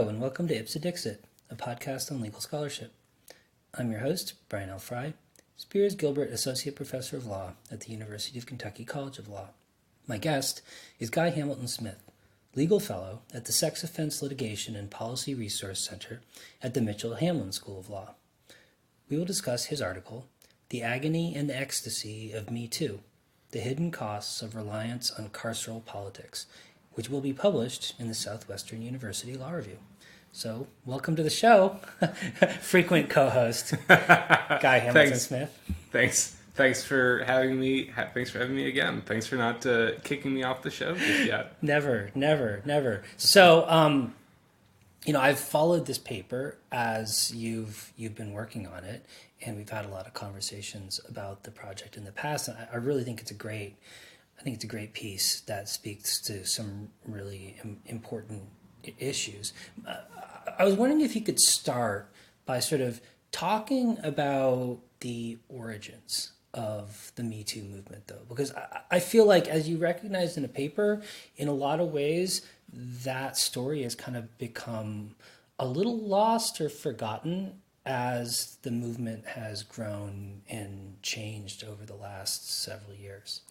Hello, and welcome to Ipsa Dixit, a podcast on legal scholarship. I'm your host, Brian L. Fry, Spears Gilbert Associate Professor of Law at the University of Kentucky College of Law. My guest is Guy Hamilton Smith, Legal Fellow at the Sex Offense Litigation and Policy Resource Center at the Mitchell Hamlin School of Law. We will discuss his article, The Agony and the Ecstasy of Me Too, The Hidden Costs of Reliance on Carceral Politics, which will be published in the Southwestern University Law Review. So, welcome to the show, frequent co-host, Guy Hamilton Smith. Thanks for having me. Thanks for having me again. Thanks for not kicking me off the show just yet. Never. So, I've followed this paper as you've been working on it, and we've had a lot of conversations about the project in the past. And I really think it's a great piece that speaks to some really important issues. I was wondering if you could start by sort of talking about the origins of the Me Too movement, though, because I feel like, as you recognized in a paper, in a lot of ways, that story has kind of become a little lost or forgotten as the movement has grown and changed over the last several years.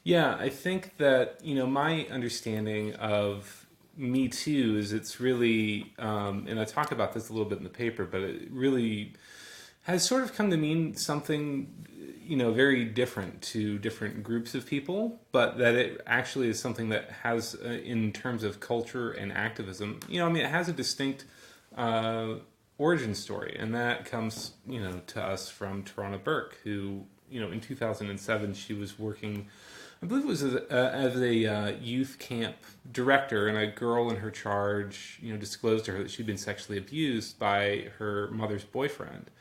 Yeah, I think that, my understanding of Me Too is it's really, and I talk about this a little bit in the paper, but it really has sort of come to mean something, very different to different groups of people, but that it actually is something that has, in terms of culture and activism, it has a distinct origin story, and that comes, to us from Tarana Burke, who, in 2007, she was working, I believe it was as a youth camp director, and a girl in her charge, disclosed to her that she'd been sexually abused by her mother's boyfriend.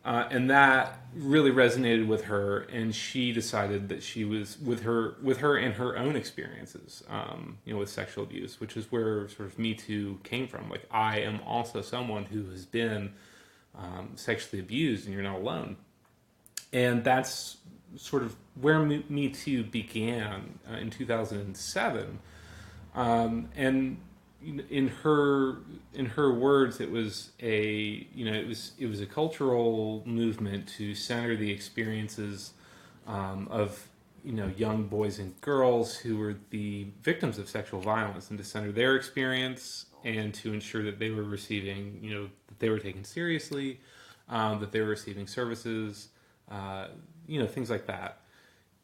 And that really resonated with her, and she decided that she was with her and her own experiences, with sexual abuse, which is where sort of Me Too came from. Like, I am also someone who has been sexually abused, and you're not alone. And that's sort of where Me Too began in 2007, and in her words, it was a cultural movement to center the experiences of young boys and girls who were the victims of sexual violence, and to center their experience and to ensure that they were receiving, that they were taken seriously, that they were receiving services, things like that.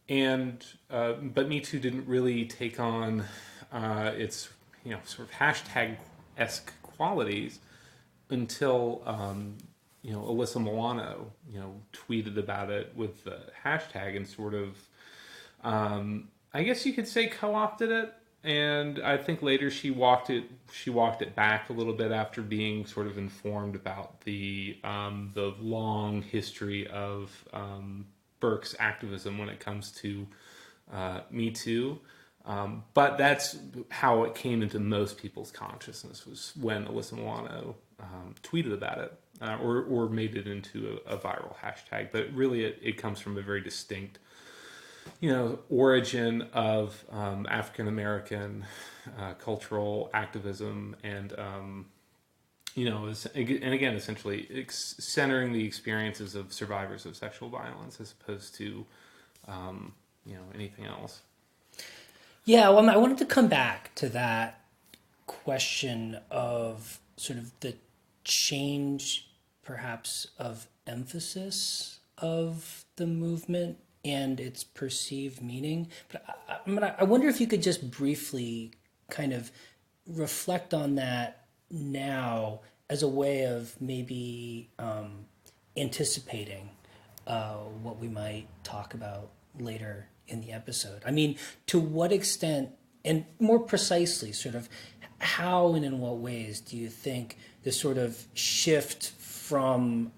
And but Me Too didn't really take on its sort of hashtag-esque qualities until Alyssa Milano tweeted about it with the hashtag and sort of I guess you could say co-opted it. And I think later she walked it back a little bit after being sort of informed about the long history of Burke's activism when it comes to Me Too. But that's how it came into most people's consciousness, was when Alyssa Milano tweeted about it or made it into a viral hashtag. But really it comes from a very distinct origin of African American cultural activism, and again, essentially centering the experiences of survivors of sexual violence as opposed to anything else. Yeah, well, I wanted to come back to that question of sort of the change, perhaps, of emphasis of the movement and its perceived meaning. But I wonder if you could just briefly kind of reflect on that now as a way of maybe anticipating what we might talk about later in the episode. I mean, to what extent, and more precisely, sort of how and in what ways do you think this sort of shift from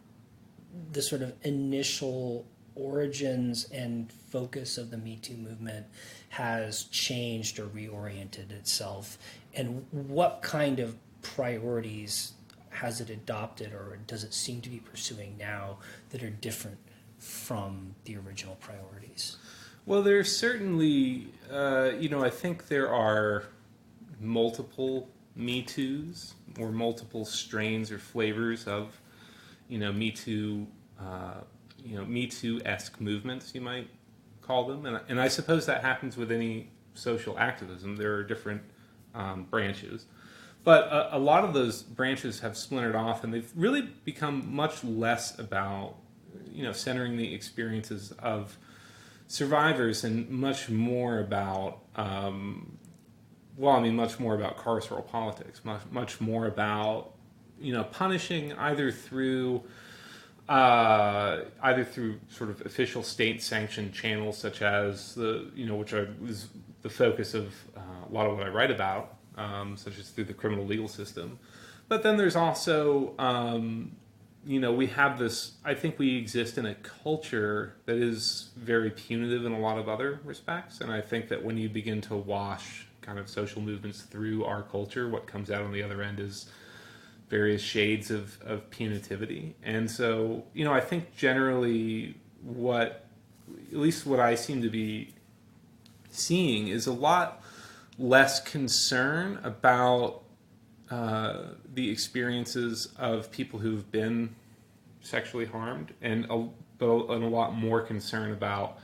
the sort of initial origins and focus of the Me Too movement has changed or reoriented itself, and what kind of priorities has it adopted, or does it seem to be pursuing now that are different from the original priorities? Well, there's certainly, I think there are multiple Me Too's or multiple strains or flavors of, Me Too, Me Too-esque movements, you might call them. And I suppose that happens with any social activism. There are different branches. But a lot of those branches have splintered off, and they've really become much less about, centering the experiences of survivors and much more about, much more about carceral politics, much more about, punishing either through sort of official state-sanctioned channels, such as which was the focus of a lot of what I write about, such as through the criminal legal system. But then there's also, we have this. I think we exist in a culture that is very punitive in a lot of other respects, and I think that when you begin to wash kind of social movements through our culture, what comes out on the other end is various shades of punitivity. And so, I think generally at least what I seem to be seeing is a lot less concern about the experiences of people who've been sexually harmed, and a lot more concern about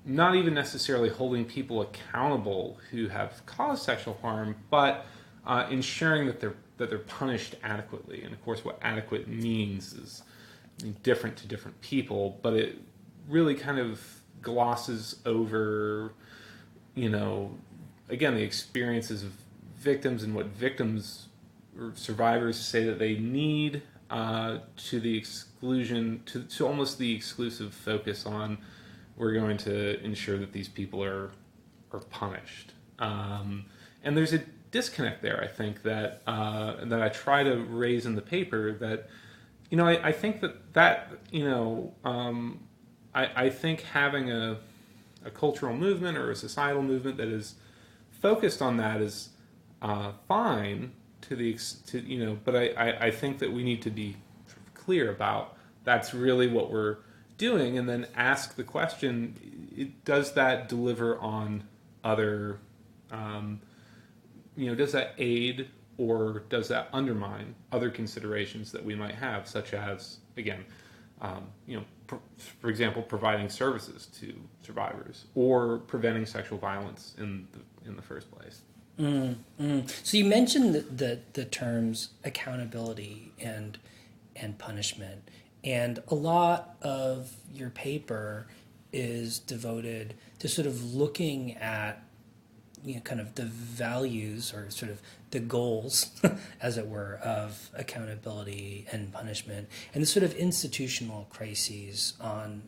not even necessarily holding people accountable who have caused sexual harm, but ensuring that they're punished adequately. And of course, what adequate means is different to different people, but it really kind of glosses over, again, the experiences of victims and what victims or survivors say that they need, to the exclusion, to almost the exclusive focus on, we're going to ensure that these people are punished. And there's a disconnect there, I think, that I try to raise in the paper, that, I think I think having a cultural movement or a societal movement that is focused on that is fine but I think that we need to be sort of clear about that's really what we're doing, and then ask the question, does that deliver on other, does that aid or does that undermine other considerations that we might have, such as, again, for example, providing services to survivors or preventing sexual violence in the first place. So you mentioned the terms accountability and punishment, and a lot of your paper is devoted to sort of looking at kind of the values or sort of the goals, as it were, of accountability and punishment, and the sort of institutional crises on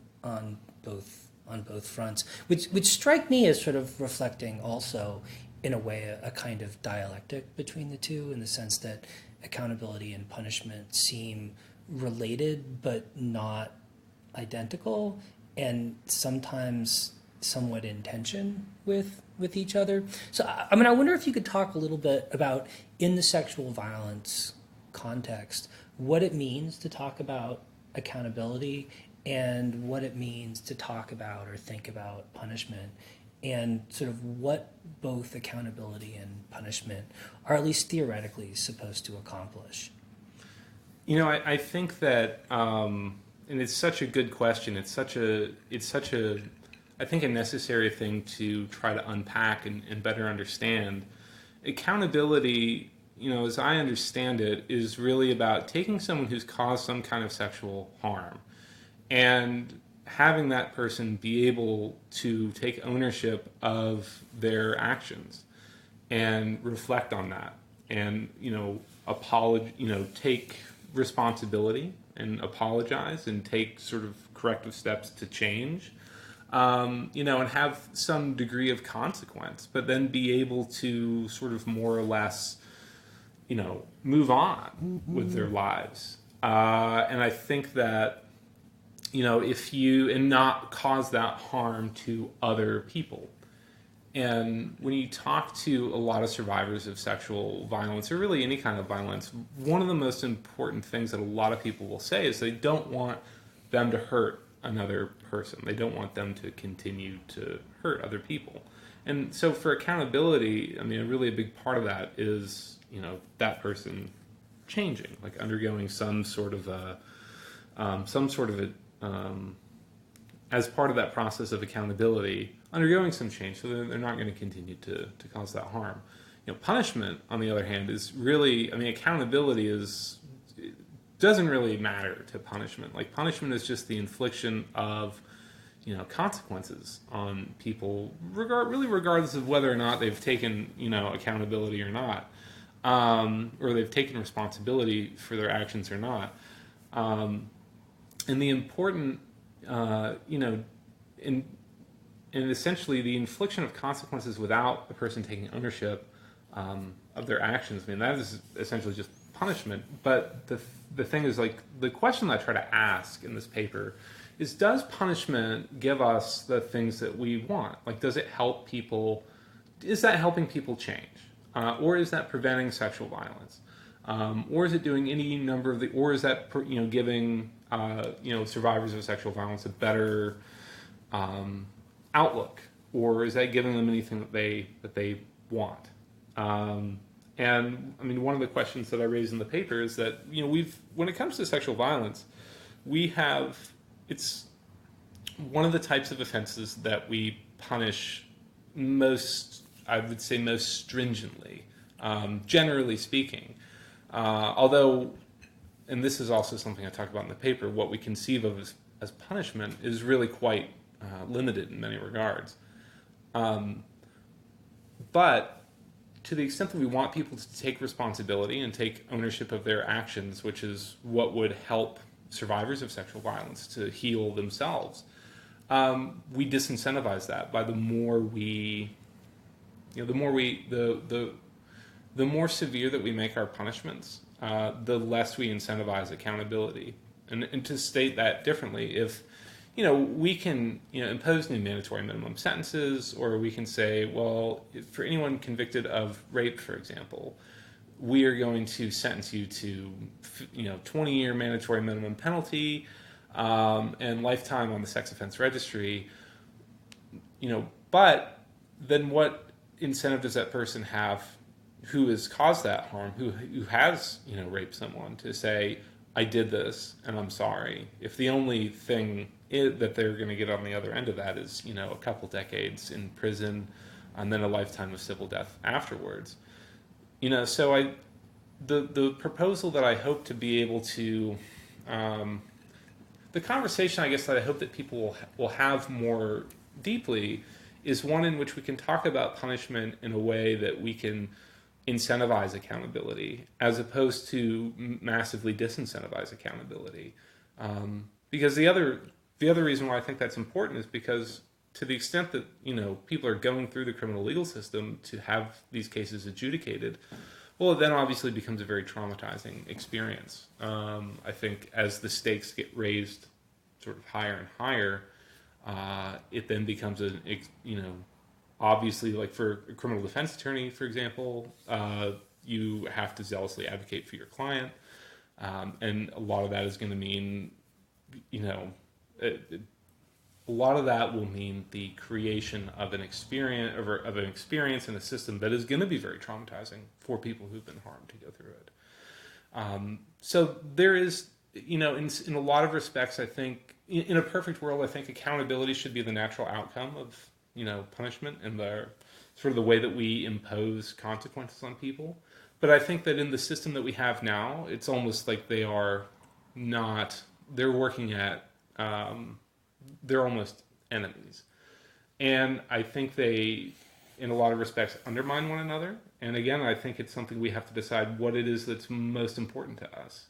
both fronts, which strike me as sort of reflecting also, in a way, a kind of dialectic between the two, in the sense that accountability and punishment seem related but not identical, and sometimes somewhat in tension with each other. So, I wonder if you could talk a little bit about, in the sexual violence context, what it means to talk about accountability and what it means to talk about or think about punishment, and sort of what both accountability and punishment are, at least theoretically, supposed to accomplish. I think that, and it's such a good question. It's such a, I think, a necessary thing to try to unpack and better understand. Accountability, as I understand it, is really about taking someone who's caused some kind of sexual harm and having that person be able to take ownership of their actions and reflect on that, and take responsibility and apologize and take sort of corrective steps to change, and have some degree of consequence, but then be able to sort of more or less, move on with their lives. And I think that, and not cause that harm to other people. And when you talk to a lot of survivors of sexual violence, or really any kind of violence, one of the most important things that a lot of people will say is they don't want them to hurt another person. They don't want them to continue to hurt other people. And so for accountability, I mean, really a big part of that is, that person changing, like undergoing some sort of as part of that process of accountability, undergoing some change, so they're not going to continue to cause that harm. Punishment, on the other hand, is really, I mean, accountability doesn't really matter to punishment. Like, punishment is just the infliction of, consequences on people, really regardless of whether or not they've taken, accountability or not, or they've taken responsibility for their actions or not. And the important, in and essentially the infliction of consequences without the person taking ownership of their actions. I mean, that is essentially just punishment. But the thing is, like, the question that I try to ask in this paper is, does punishment give us the things that we want? Like, does it help people? Is that helping people change? Or is that preventing sexual violence? Or is it doing any number of or is that, giving, survivors of sexual violence a better outlook? Or is that giving them anything that they want? And I mean, one of the questions that I raise in the paper is that, when it comes to sexual violence, it's one of the types of offenses that we punish I would say most stringently, generally speaking. Although, and this is also something I talk about in the paper, what we conceive of as punishment is really quite limited in many regards. But to the extent that we want people to take responsibility and take ownership of their actions, which is what would help survivors of sexual violence to heal themselves, we disincentivize that by the more severe that we make our punishments, the less we incentivize accountability. And to state that differently, if we can impose new mandatory minimum sentences, or we can say, well, for anyone convicted of rape, for example, we are going to sentence you to 20-year mandatory minimum penalty, and lifetime on the sex offense registry. But then what incentive does that person have who has caused that harm, who has raped someone, to say, I did this and I'm sorry, if the only thing that they're going to get on the other end of that is a couple decades in prison and then a lifetime of civil death afterwards. So the proposal that I hope to be able to the conversation, I guess, that I hope that people will have more deeply is one in which we can talk about punishment in a way that we can incentivize accountability, as opposed to massively disincentivize accountability. Because the other reason why I think that's important is because, to the extent that people are going through the criminal legal system to have these cases adjudicated, well, it then obviously becomes a very traumatizing experience. I think as the stakes get raised sort of higher and higher, it then becomes obviously, like for a criminal defense attorney, for example, you have to zealously advocate for your client, and a lot of that is going to mean, a lot of that will mean the creation of an experience and a system that is going to be very traumatizing for people who've been harmed to go through it. So there is, in a lot of respects, I think, in a perfect world, I think accountability should be the natural outcome of punishment and the sort of the way that we impose consequences on people. But I think that in the system that we have now, it's almost like they're working at, they're almost enemies. And I think they, in a lot of respects, undermine one another. And again, I think it's something we have to decide what it is that's most important to us.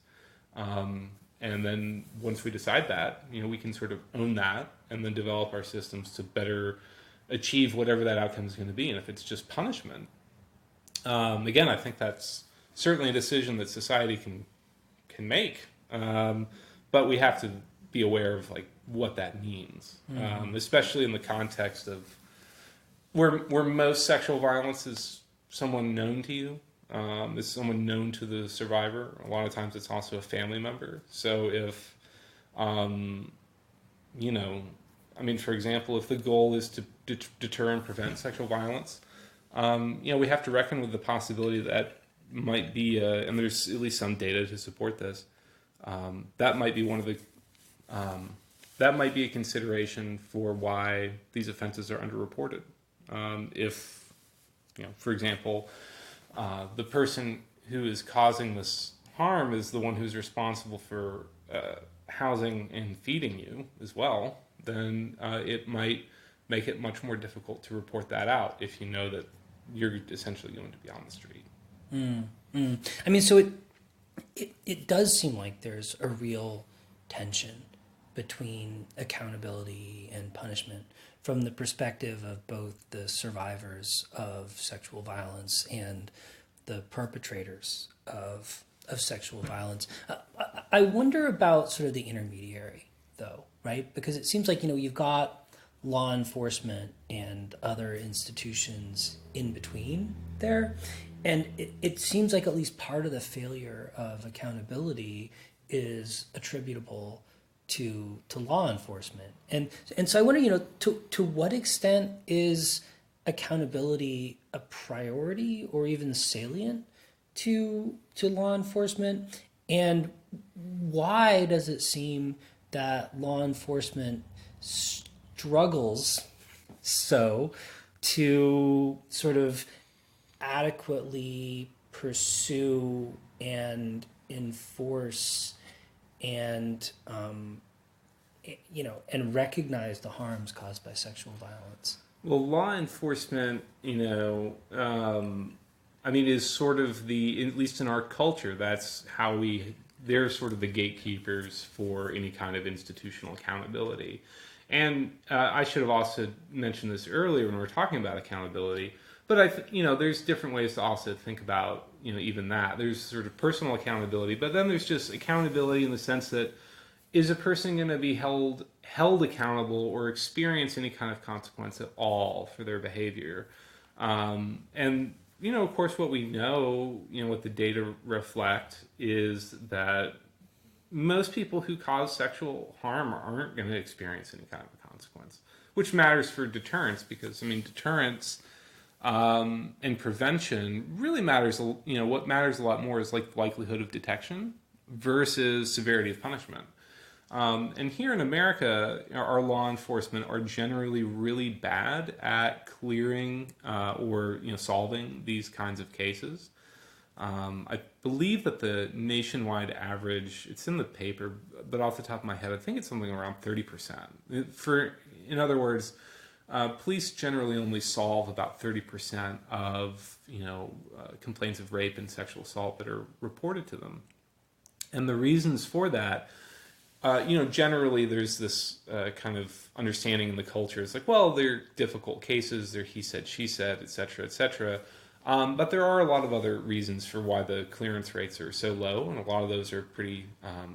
And then once we decide that, we can sort of own that and then develop our systems to better achieve whatever that outcome is going to be. And if it's just punishment, again, I think that's certainly a decision that society can make. But we have to be aware of like what that means, especially in the context of where most sexual violence is someone known to you, is someone known to the survivor. A lot of times it's also a family member. So if, I mean, for example, if the goal is to deter and prevent sexual violence, we have to reckon with the possibility that might be, and there's at least some data to support this. That might be one of the that might be a consideration for why these offenses are underreported. If, for example, the person who is causing this harm is the one who's responsible for housing and feeding you as well, then it might make it much more difficult to report that out if you know that you're essentially going to be on the street. I mean, so it does seem like there's a real tension between accountability and punishment from the perspective of both the survivors of sexual violence and the perpetrators of sexual violence. I wonder about sort of the intermediary, though, right? Because it seems like, you've got law enforcement and other institutions in between there. And it seems like at least part of the failure of accountability is attributable to law enforcement. And so I wonder, to what extent is accountability a priority or even salient to law enforcement? And why does it seem that law enforcement struggles so to sort of adequately pursue and enforce and and recognize the harms caused by sexual violence? Well, law enforcement, is sort of at least in our culture, that's how they're sort of the gatekeepers for any kind of institutional accountability. And I should have also mentioned this earlier when we were talking about accountability, but there's different ways to also think about, even that. There's sort of personal accountability, but then there's just accountability in the sense that, is a person going to be held accountable or experience any kind of consequence at all for their behavior? And of course, what we know, what the data reflect is that most people who cause sexual harm aren't going to experience any kind of a consequence, which matters for deterrence because, deterrence and prevention really matters. What matters a lot more is like likelihood of detection versus severity of punishment. And here in America, our law enforcement are generally really bad at clearing or solving these kinds of cases. I believe that the nationwide average, it's in the paper, but off the top of my head, I think it's something around 30%. In other words, police generally only solve about 30% of complaints of rape and sexual assault that are reported to them. And the reasons for that, generally there's this kind of understanding in the culture. It's like, well, they're difficult cases, they're he said, she said, et cetera, et cetera. But there are a lot of other reasons for why the clearance rates are so low, and a lot of those are pretty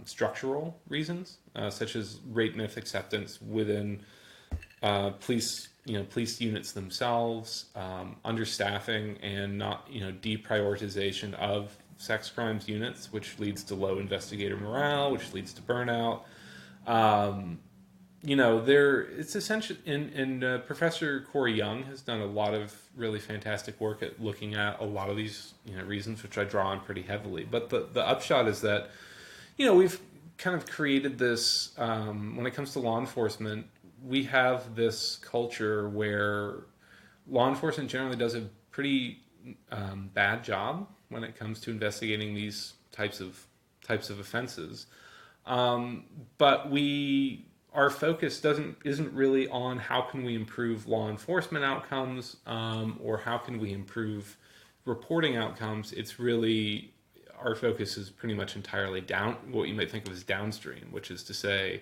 structural reasons, such as rate myth acceptance within police units themselves, understaffing, and not deprioritization of sex crimes units, which leads to low investigator morale, which leads to burnout. It's essentially, and Professor Corey Young has done a lot of really fantastic work at looking at a lot of these reasons, which I draw on pretty heavily. But the upshot is that we've kind of created this when it comes to law enforcement. We have this culture where law enforcement generally does a pretty bad job when it comes to investigating these types of offenses, but our focus isn't really on how can we improve law enforcement outcomes or how can we improve reporting outcomes. It's really, our focus is pretty much entirely down, what you might think of as downstream, which is to say,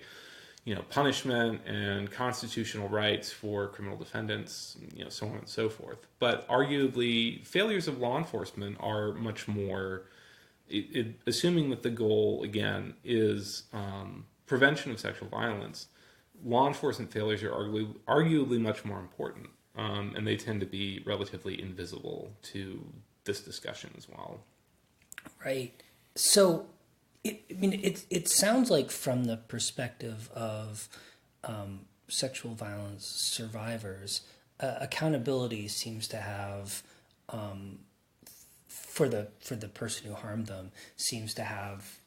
punishment and constitutional rights for criminal defendants, so on and so forth. But arguably, failures of law enforcement are much more, assuming that the goal, again, is prevention of sexual violence. Law enforcement failures are arguably much more important, and they tend to be relatively invisible to this discussion as well. Right. So, it sounds like from the perspective of sexual violence survivors, accountability seems to have for the person who harmed them seems to have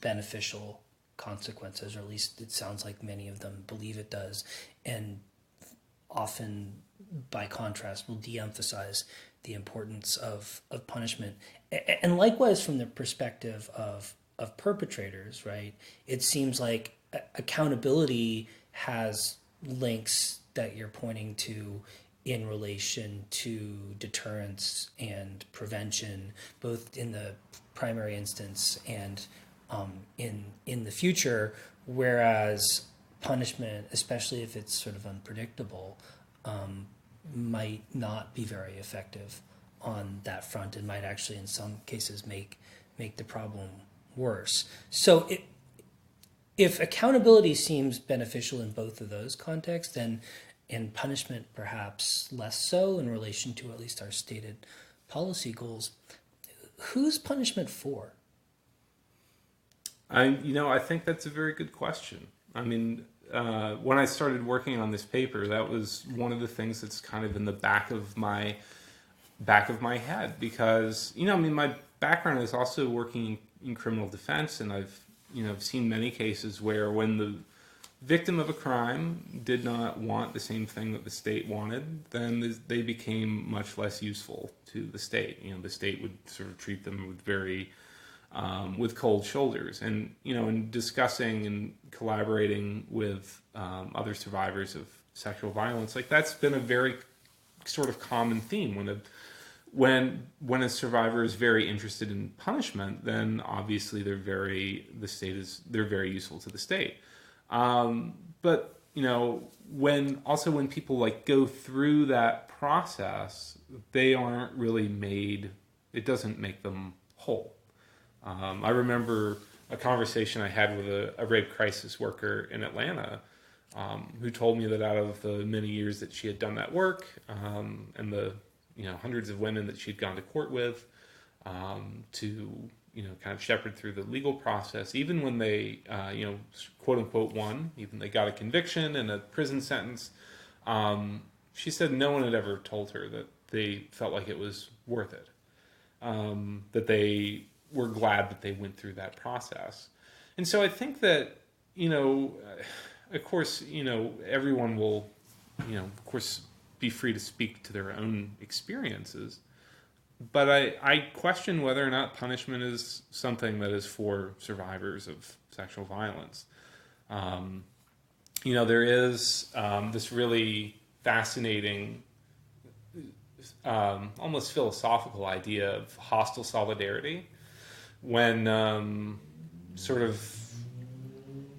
beneficial consequences, or at least it sounds like many of them believe it does, and often, by contrast, will de-emphasize the importance of punishment. And likewise, from the perspective of perpetrators, right? It seems like accountability has links that you're pointing to in relation to deterrence and prevention, both in the primary instance and in the future. Whereas punishment, especially if it's sort of unpredictable, might not be very effective on that front, and might actually, in some cases, make the problem worse. So if accountability seems beneficial in both of those contexts, then and punishment perhaps less so in relation to at least our stated policy goals, who's punishment for? I think that's a very good question. I mean, when I started working on this paper, that was one of the things that's kind of in the back of my head, because my background is also working in criminal defense, and I've seen many cases where when the victim of a crime did not want the same thing that the state wanted, then they became much less useful to the state. The state would sort of treat them with cold shoulders. And in discussing and collaborating with other survivors of sexual violence, like that's been a very sort of common theme. When a survivor is very interested in punishment, then obviously they're very useful to the state. But when people like go through that process, they aren't really made. It doesn't make them whole. I remember a conversation I had with a rape crisis worker in Atlanta, who told me that out of the many years that she had done that work, and the hundreds of women that she'd gone to court with, to kind of shepherd through the legal process, even when they quote unquote won, even they got a conviction and a prison sentence, she said no one had ever told her that they felt like it was worth it, that they were glad that they went through that process. And so I think that of course everyone will of course be free to speak to their own experiences, but I question whether or not punishment is something that is for survivors of sexual violence. There is this really fascinating, almost philosophical idea of hostile solidarity. When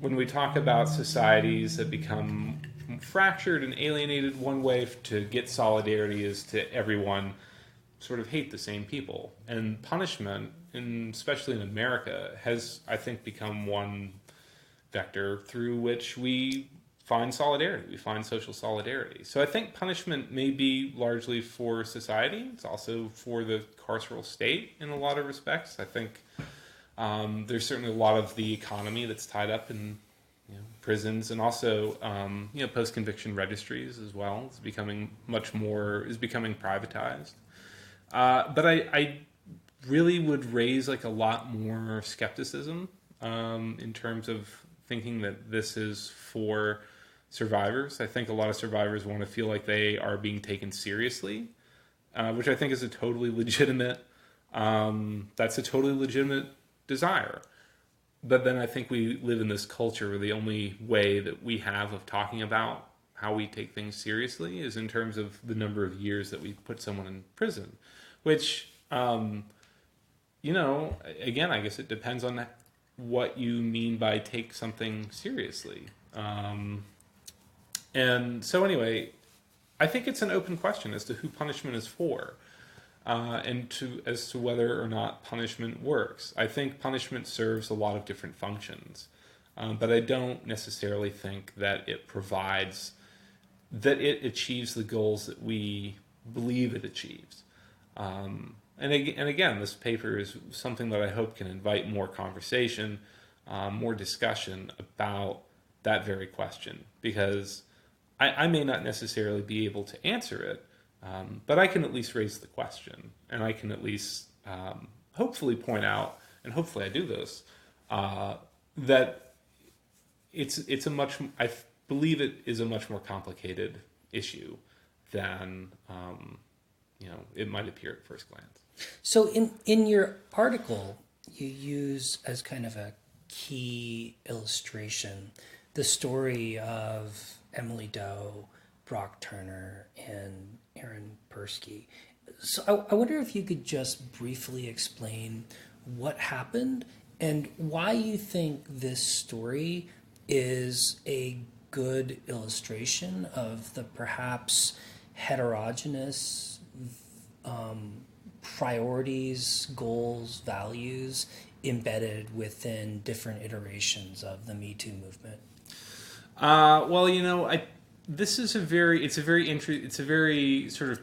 when we talk about societies that become fractured and alienated, one way to get solidarity is to everyone sort of hate the same people. And punishment, especially in America, has, I think, become one vector through which we find solidarity. We find social solidarity. So I think punishment may be largely for society. It's also for the carceral state in a lot of respects. I think there's certainly a lot of the economy that's tied up in prisons, and also post-conviction registries as well. It's becoming becoming privatized. But I really would raise like a lot more skepticism in terms of thinking that this is for survivors. I think a lot of survivors want to feel like they are being taken seriously, which I think is a totally legitimate. That's a totally legitimate desire. But then I think we live in this culture where the only way that we have of talking about how we take things seriously is in terms of the number of years that we put someone in prison, which, again, I guess it depends on what you mean by take something seriously. And so anyway, I think it's an open question as to who punishment is for. As to whether or not punishment works. I think punishment serves a lot of different functions, but I don't necessarily think that it achieves the goals that we believe it achieves. And again, this paper is something that I hope can invite more conversation, more discussion about that very question, because I may not necessarily be able to answer it, but I can at least raise the question, and I can at least hopefully point out, and hopefully I do this, that it's a much, I believe it is a much more complicated issue than it might appear at first glance. So in your article, you use as kind of a key illustration the story of Emily Doe, Brock Turner, and Aaron Persky. So I wonder if you could just briefly explain what happened and why you think this story is a good illustration of the perhaps heterogeneous priorities, goals, values embedded within different iterations of the Me Too movement. Well, this is it's a very sort of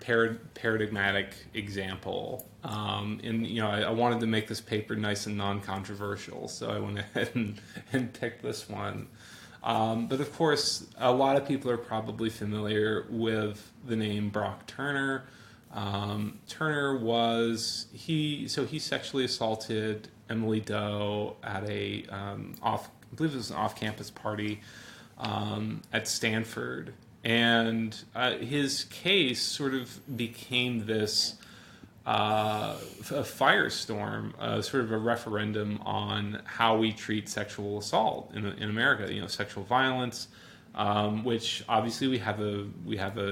paradigmatic example. I wanted to make this paper nice and non-controversial, so I went ahead and picked this one. But of course, a lot of people are probably familiar with the name Brock Turner. Turner he sexually assaulted Emily Doe at I believe it was an off-campus party at Stanford, and his case sort of became this a firestorm, sort of a referendum on how we treat sexual assault in America. Sexual violence, which obviously we have a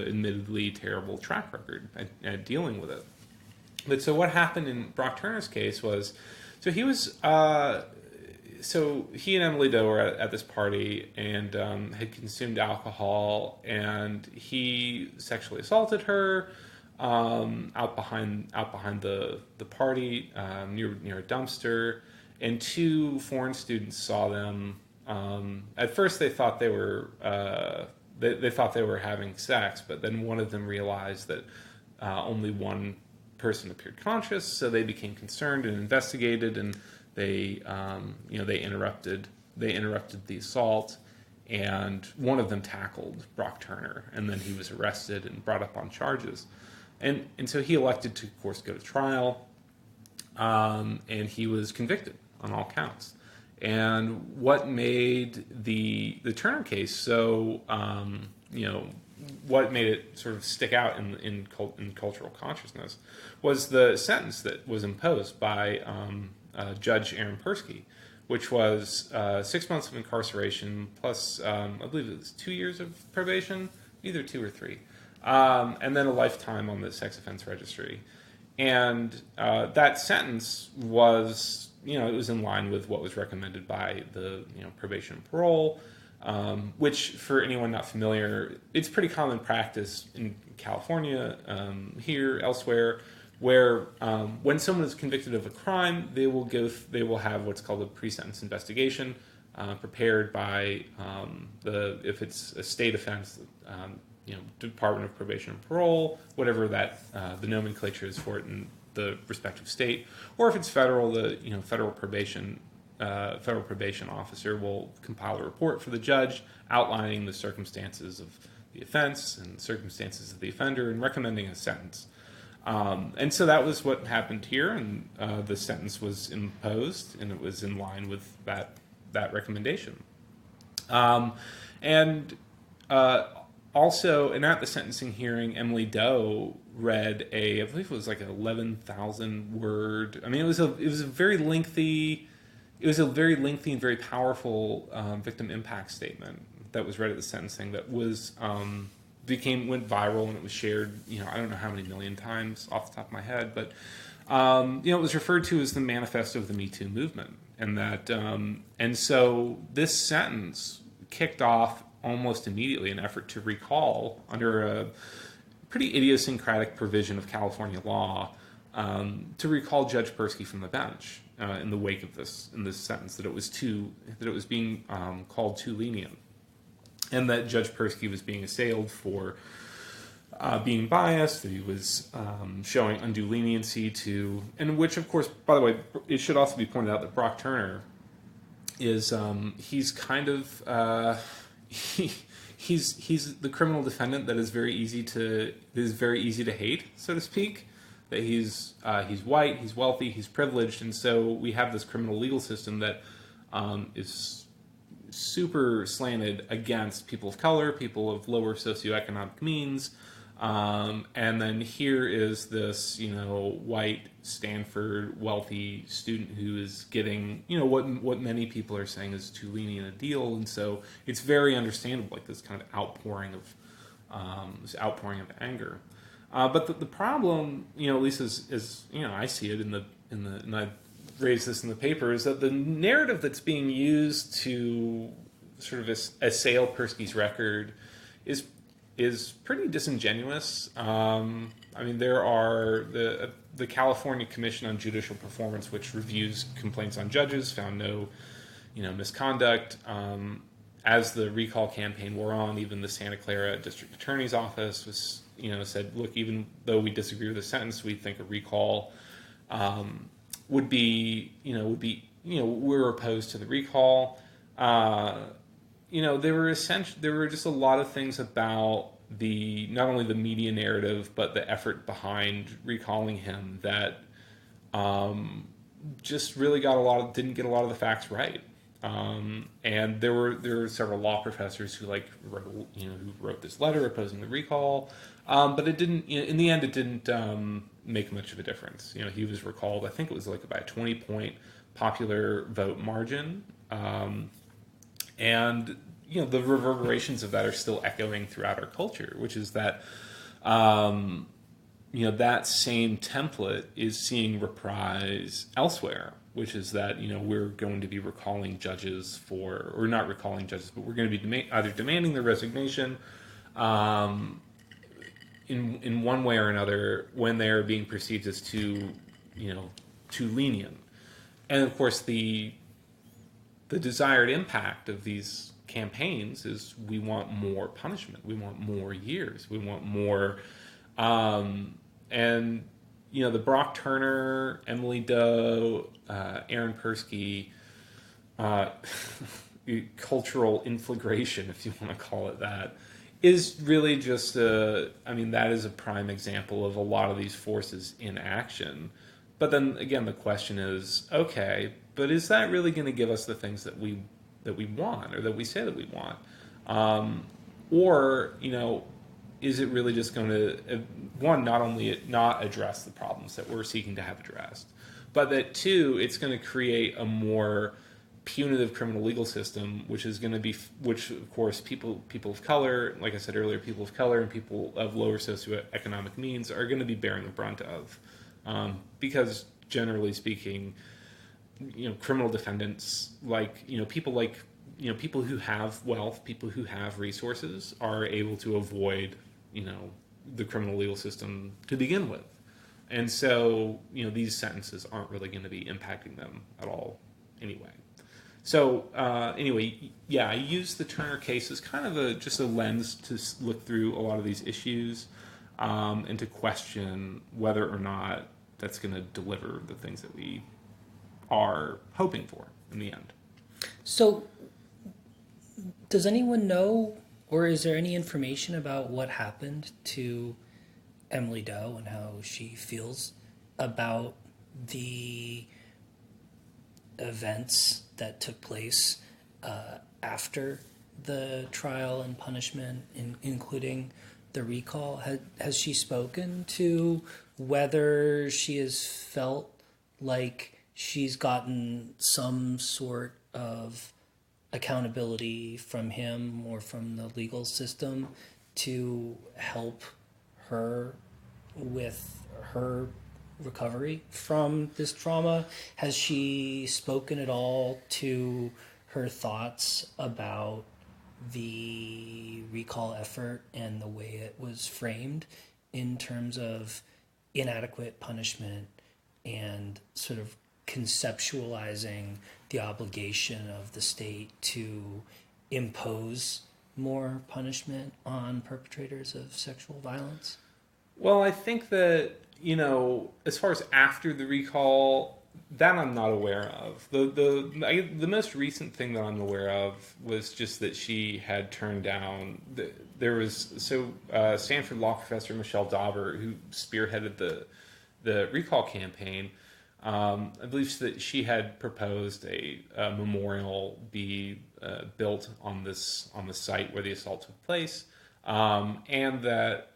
admittedly terrible track record at dealing with it. But so what happened in Brock Turner's case was, so he was. So he and Emily Doe were at this party and had consumed alcohol, and he sexually assaulted her out behind the party near a dumpster, and two foreign students saw them. At first, they thought they were they thought they were having sex, but then one of them realized that only one person appeared conscious, so they became concerned and investigated, and they interrupted the assault, and one of them tackled Brock Turner, and then he was arrested and brought up on charges, and so he elected to, of course, go to trial, and he was convicted on all counts. And what made the Turner case so what made it sort of stick out in cultural consciousness was the sentence that was imposed by Judge Aaron Persky, which was 6 months of incarceration plus, I believe it was 2 years of probation, either 2 or 3, and then a lifetime on the sex offense registry. And that sentence was, it was in line with what was recommended by the probation and parole, which, for anyone not familiar, it's pretty common practice in California, here, elsewhere, where when someone is convicted of a crime, they will have what's called a pre-sentence investigation prepared by if it's a state offense, Department of Probation and Parole, whatever that the nomenclature is for it in the respective state, or if it's federal, the federal probation officer will compile a report for the judge outlining the circumstances of the offense and circumstances of the offender and recommending a sentence. And so that was what happened here, and the sentence was imposed, and it was in line with that recommendation. Also, and at the sentencing hearing, Emily Doe read I believe it was like an 11,000 word. I mean, it was a very lengthy and very powerful victim impact statement that was read at the sentencing that was went viral, and it was shared, I don't know how many million times off the top of my head, but it was referred to as the manifesto of the Me Too movement, and that and so this sentence kicked off almost immediately an effort to recall, under a pretty idiosyncratic provision of California law, to recall Judge Persky from the bench in the wake of this sentence, that it was being called too lenient, and that Judge Persky was being assailed for being biased, that he was showing undue leniency to, and which, of course, by the way, it should also be pointed out that Brock Turner is he's kind of he, he's the criminal defendant that is very easy to hate, so to speak. That he's white, he's wealthy, he's privileged, and so we have this criminal legal system that is super slanted against people of color, people of lower socioeconomic means. And then here is this, white Stanford wealthy student who is getting, what many people are saying is too lenient a deal, and so it's very understandable, like this kind of outpouring of anger. But the problem, at least as I see it and I raised this in the paper, is that the narrative that's being used to sort of assail Persky's record is pretty disingenuous. There are the California Commission on Judicial Performance, which reviews complaints on judges, found no, misconduct. As the recall campaign wore on, even the Santa Clara District Attorney's Office was, said, look, even though we disagree with the sentence, we think a recall we're opposed to the recall. There were just a lot of things about not only the media narrative, but the effort behind recalling him that just really didn't get a lot of the facts right. And there were several law professors who wrote this letter opposing the recall, but it didn't. In the end, it didn't make much of a difference. He was recalled. I think it was like about a 20-point popular vote margin, and the reverberations of that are still echoing throughout our culture, which is that that same template is seeing reprise elsewhere, which is that we're going to be recalling judges or not recalling judges, but we're going to be either demanding their resignation in one way or another when they are being perceived as too lenient. And of course, the desired impact of these campaigns is we want more punishment, we want more years, we want more, and the Brock Turner, Emily Doe, Aaron Persky cultural inflagration, if you want to call it that, is really just that is a prime example of a lot of these forces in action. But then again, the question is, okay, but is that really going to give us the things that we want, or that we say that we want? Or is it really just going to, one, not only not address the problems that we're seeking to have addressed, but that two, it's going to create a more punitive criminal legal system, which of course people of color, like I said earlier, people of color and people of lower socioeconomic means are going to be bearing the brunt of, because generally speaking, criminal defendants, people who have wealth, people who have resources, are able to avoid the criminal legal system to begin with, and so these sentences aren't really going to be impacting them at all anyway. So anyway, yeah, I use the Turner case as kind of just a lens to look through a lot of these issues, and to question whether or not that's going to deliver the things that we are hoping for in the end. So, does anyone know, or is there any information about what happened to Emily Doe and how she feels about the events that took place after the trial and punishment, including the recall? Has she spoken to whether she has felt like she's gotten some sort of accountability from him or from the legal system to help her with her recovery from this trauma? Has she spoken at all to her thoughts about the recall effort and the way it was framed in terms of inadequate punishment and sort of conceptualizing the obligation of the state to impose more punishment on perpetrators of sexual violence? Well, I think that, as far as after the recall, That I'm not aware of. The most recent thing that I'm aware of was just that she had turned down. There was Stanford law professor Michelle Dauber, who spearheaded the recall campaign. I believe that she had proposed a memorial be built on the site where the assault took place, and that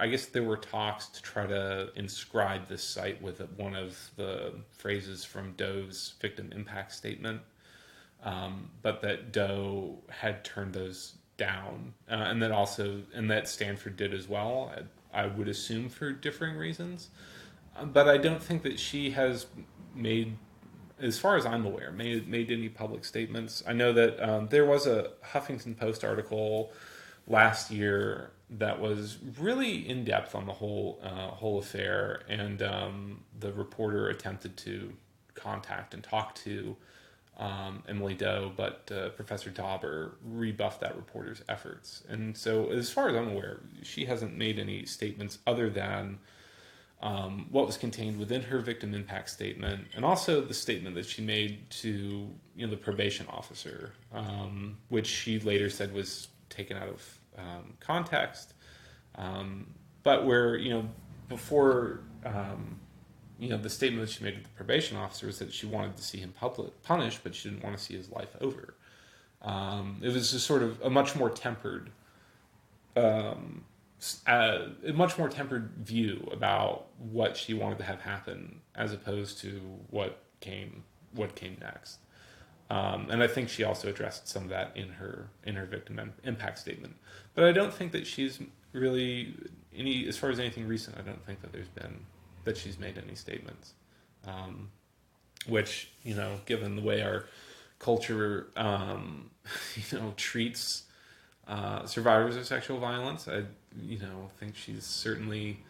I guess there were talks to try to inscribe this site with one of the phrases from Doe's victim impact statement, but that Doe had turned those down, and that Stanford did as well. I would assume for differing reasons, but I don't think that she has made, as far as I'm aware, made any public statements. I know that there was a Huffington Post article last year that was really in depth on the whole affair, and the reporter attempted to contact and talk to Emily Doe, but Professor Dauber rebuffed that reporter's efforts. And so, as far as I'm aware, she hasn't made any statements other than what was contained within her victim impact statement, and also the statement that she made to the probation officer, which she later said was taken out of context, but where before the statement that she made to the probation officer was that she wanted to see him punished, but she didn't want to see his life over. It was a sort of a much more tempered view about what she wanted to have happen, as opposed to what came next. And I think she also addressed some of that in her victim impact statement. But I don't think that she's really as far as anything recent, I don't think that she's made any statements. Which, given the way our culture, treats survivors of sexual violence, I think she's certainly,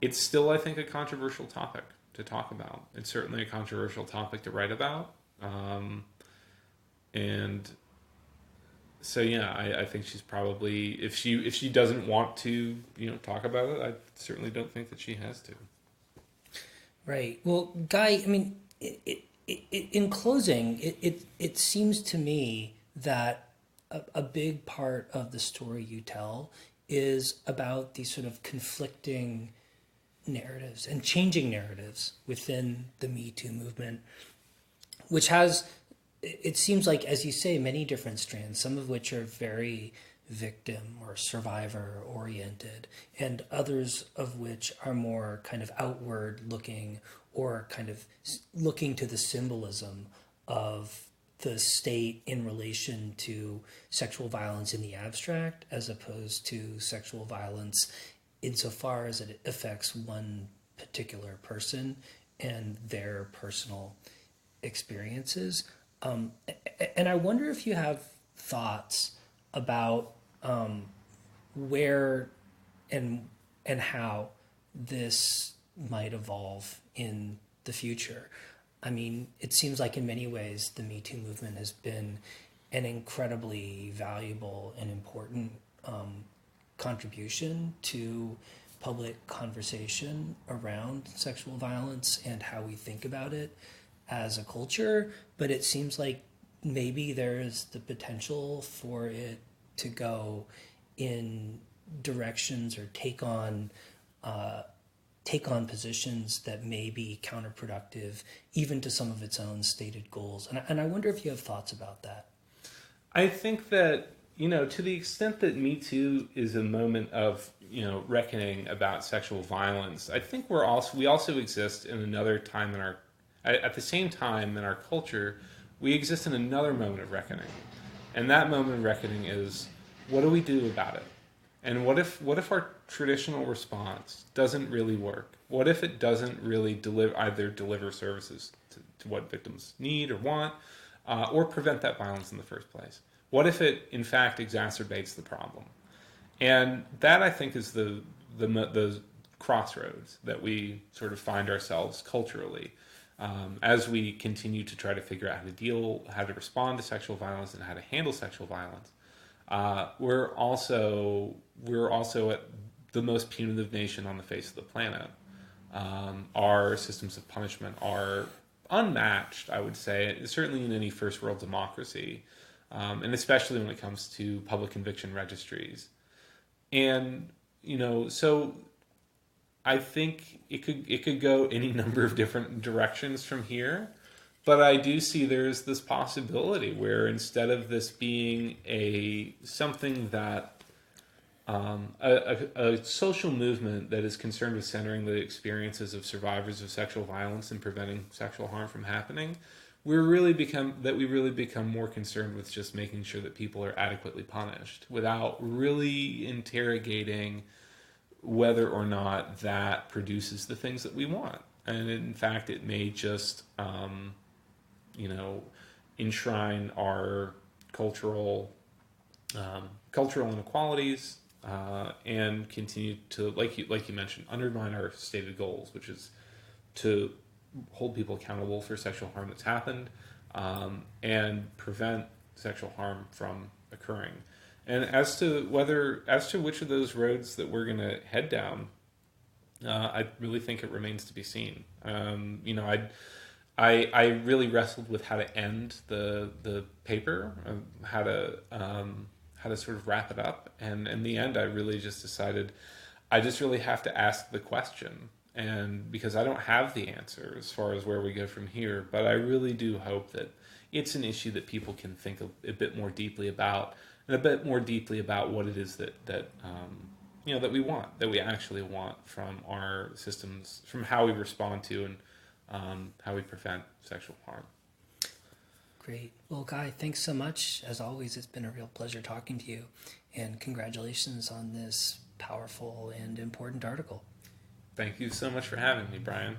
it's still, I think, a controversial topic to talk about. It's certainly a controversial topic to write about. And so, I think she's probably, if she doesn't want to, talk about it, I certainly don't think that she has to. Right. Well, Guy, I mean, in closing, it seems to me that a big part of the story you tell is about these sort of conflicting narratives and changing narratives within the Me Too movement, which has, it seems like, as you say, many different strands, some of which are very victim or survivor oriented, and others of which are more kind of outward looking, or kind of looking to the symbolism of the state in relation to sexual violence in the abstract, as opposed to sexual violence insofar as it affects one particular person and their personal experiences. And I wonder if you have thoughts about where and how this might evolve in the future. I mean, it seems like in many ways the Me Too movement has been an incredibly valuable and important contribution to public conversation around sexual violence and how we think about it as a culture. But it seems like maybe there is the potential for it to go in directions or take on positions that may be counterproductive even to some of its own stated goals. And I wonder if you have thoughts about that. I think that, to the extent that Me Too is a moment of, reckoning about sexual violence, I think we also exist in another time at the same time in our culture, we exist in another moment of reckoning. And that moment of reckoning is, what do we do about it? And what if our traditional response doesn't really work? What if it doesn't really deliver services to what victims need or want, or prevent that violence in the first place? What if it, in fact, exacerbates the problem? And that, I think, is the crossroads that we sort of find ourselves culturally, as we continue to try to figure out how to respond to sexual violence and how to handle sexual violence. We're also at the most punitive nation on the face of the planet. Our systems of punishment are unmatched, I would say, certainly in any first world democracy, and especially when it comes to public conviction registries. And so I think it could go any number of different directions from here. But I do see there's this possibility where instead of this being something that a social movement that is concerned with centering the experiences of survivors of sexual violence and preventing sexual harm from happening, we really become more concerned with just making sure that people are adequately punished without really interrogating whether or not that produces the things that we want. And in fact, it may just, enshrine our cultural inequalities, and continue to, like you mentioned, undermine our stated goals, which is to hold people accountable for sexual harm that's happened, and prevent sexual harm from occurring. And as to which of those roads that we're going to head down, I really think it remains to be seen. I really wrestled with how to end the paper, how to sort of wrap it up, and in the end, I really just decided I just really have to ask the question, and because I don't have the answer as far as where we go from here, but I really do hope that it's an issue that people can think a bit more deeply about, and a bit more deeply about what it is that we actually want from our systems, from how we respond to and how we prevent sexual harm. Great. Well, Guy, thanks so much. As always, it's been a real pleasure talking to you, and congratulations on this powerful and important article. Thank you so much for having me, Brian.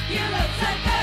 You look so good.